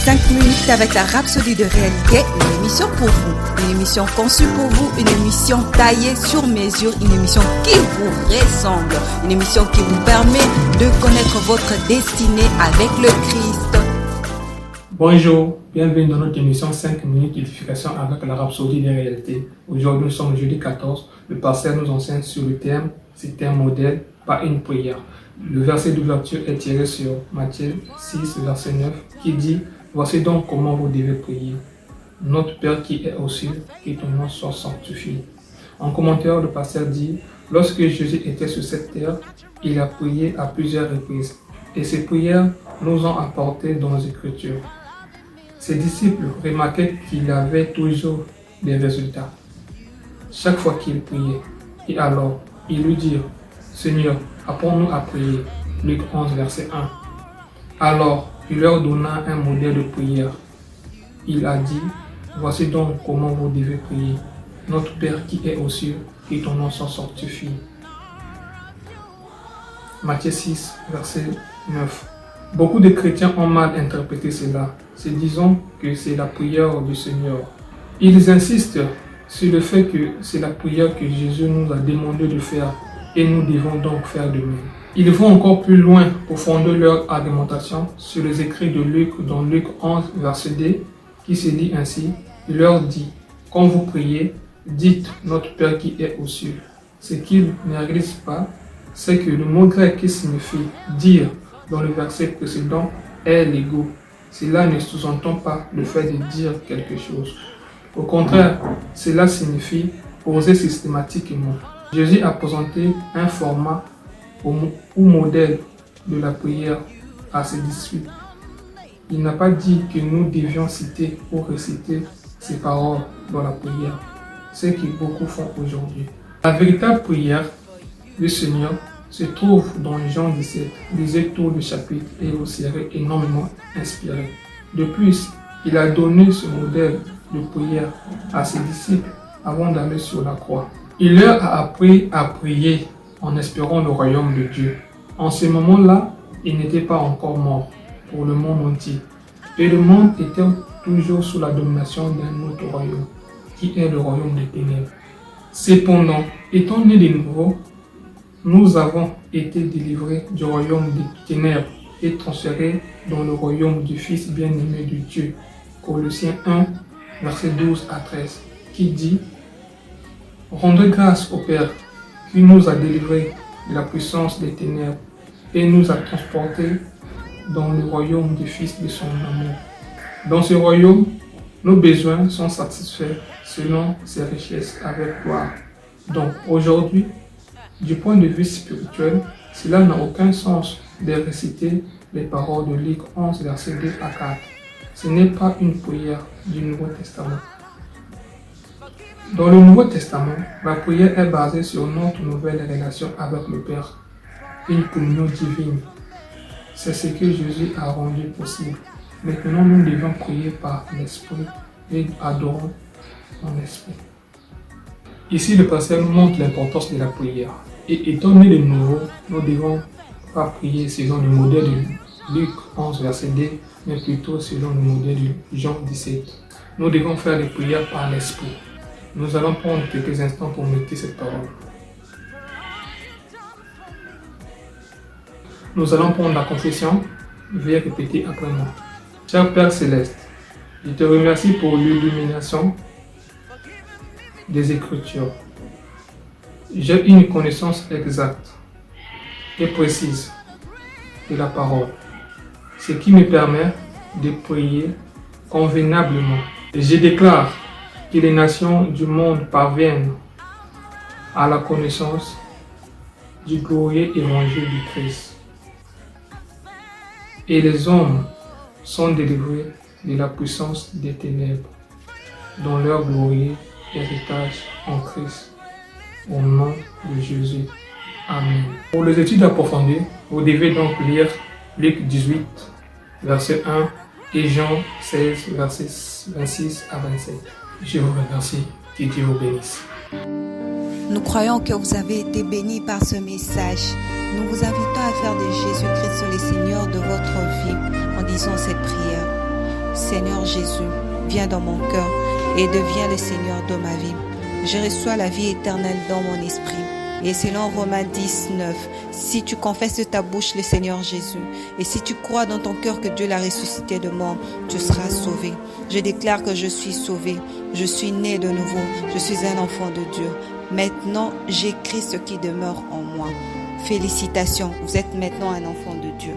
5 minutes avec la Rhapsodie de réalité, une émission pour vous, une émission conçue pour vous, une émission taillée sur mesure, une émission qui vous ressemble, une émission qui vous permet de connaître votre destinée avec le Christ. Bonjour, bienvenue dans notre émission 5 minutes d'édification avec la Rhapsodie des réalités. Aujourd'hui, nous sommes le jeudi 14. Le pasteur nous enseigne sur le thème, c'est un modèle, pas une prière. Le verset d'ouverture est tiré sur Matthieu 6, verset 9, qui dit « Voici donc comment vous devez prier. Notre Père qui est aux cieux, que ton nom soit sanctifié. » En commentaire, le pasteur dit « Lorsque Jésus était sur cette terre, il a prié à plusieurs reprises. Et ces prières nous ont apporté dans les Écritures. » Ses disciples remarquaient qu'il avait toujours des résultats chaque fois qu'il priait. Et alors, ils lui dirent « Seigneur, apprends-nous à prier. » Luc 11, verset 1. Alors, il leur donna un modèle de prière. Il a dit « Voici donc comment vous devez prier. Notre Père qui est aux cieux, que ton nom soit sanctifié. » Matthieu 6, verset 9. Beaucoup de chrétiens ont mal interprété cela, se disant que c'est la prière du Seigneur. Ils insistent sur le fait que c'est la prière que Jésus nous a demandé de faire et nous devons donc faire de même. Ils vont encore plus loin pour fonder leur argumentation sur les écrits de Luc dans Luc 11, verset 2, qui se lit ainsi. Il leur dit, quand vous priez, dites notre Père qui est aux cieux. Ce qu'ils ne réalisent pas, c'est que le mot grec qui signifie dire dans le verset précédent est l'ego. Cela ne sous-entend pas le fait de dire quelque chose. Au contraire, cela signifie poser systématiquement. Jésus a présenté un format ou modèle de la prière à ses disciples. Il n'a pas dit que nous devions citer ou réciter ces paroles dans la prière, ce que beaucoup font aujourd'hui. La véritable prière du Seigneur se trouve dans Jean 17. Lisez tout le chapitre et vous serez énormément inspiré. De plus, il a donné ce modèle de prière à ses disciples avant d'aller sur la croix. Il leur a appris à prier en espérant le royaume de Dieu. En ce moment-là, il n'était pas encore mort pour le monde entier. Et le monde était toujours sous la domination d'un autre royaume, qui est le royaume des ténèbres. Cependant, étant nés de nouveau, nous avons été délivrés du royaume des ténèbres et transférés dans le royaume du Fils bien-aimé de Dieu. Colossiens 1, versets 12 à 13, qui dit « Rendez grâce au Père qui nous a délivrés de la puissance des ténèbres et nous a transportés dans le royaume du Fils de son amour. Dans ce royaume, nos besoins sont satisfaits selon ses richesses avec gloire. » Donc aujourd'hui, du point de vue spirituel, cela n'a aucun sens de réciter les paroles de Luc 11, versets 2 à 4. Ce n'est pas une prière du Nouveau Testament. Dans le Nouveau Testament, la prière est basée sur notre nouvelle relation avec le Père, une communion divine. C'est ce que Jésus a rendu possible. Maintenant, nous devons prier par l'Esprit et adorons en esprit. Ici, le pasteur nous montre l'importance de la prière. Et étant nés de nouveau, nous devons pas prier selon le modèle de Luc 11, verset 2, mais plutôt selon le modèle de Jean 17. Nous devons faire des prières par l'Esprit. Nous allons prendre quelques instants pour méditer cette parole. Nous allons prendre la confession. Veuillez répéter après moi. Cher Père Céleste, je te remercie pour l'illumination des Écritures. J'ai une connaissance exacte et précise de la parole, ce qui me permet de prier convenablement. Je déclare que les nations du monde parviennent à la connaissance du glorieux évangile du Christ. Et les hommes sont délivrés de la puissance des ténèbres dans leur glorieux héritage en Christ. Au nom de Jésus. Amen. Pour les études approfondies, vous devez donc lire Luc 18, verset 1 et Jean 16, verset 26 à 27. Je vous remercie. Que Dieu vous bénisse. Nous croyons que vous avez été bénis par ce message. Nous vous invitons à faire de Jésus-Christ le Seigneur de votre vie en disant cette prière. Seigneur Jésus, viens dans mon cœur et deviens le Seigneur de ma vie. Je reçois la vie éternelle dans mon esprit. Et selon Romains 10, 9, si tu confesses de ta bouche le Seigneur Jésus, et si tu crois dans ton cœur que Dieu l'a ressuscité de mort, tu seras sauvé. Je déclare que je suis sauvé, je suis né de nouveau, je suis un enfant de Dieu. Maintenant, j'ai Christ qui demeure en moi. Félicitations, vous êtes maintenant un enfant de Dieu.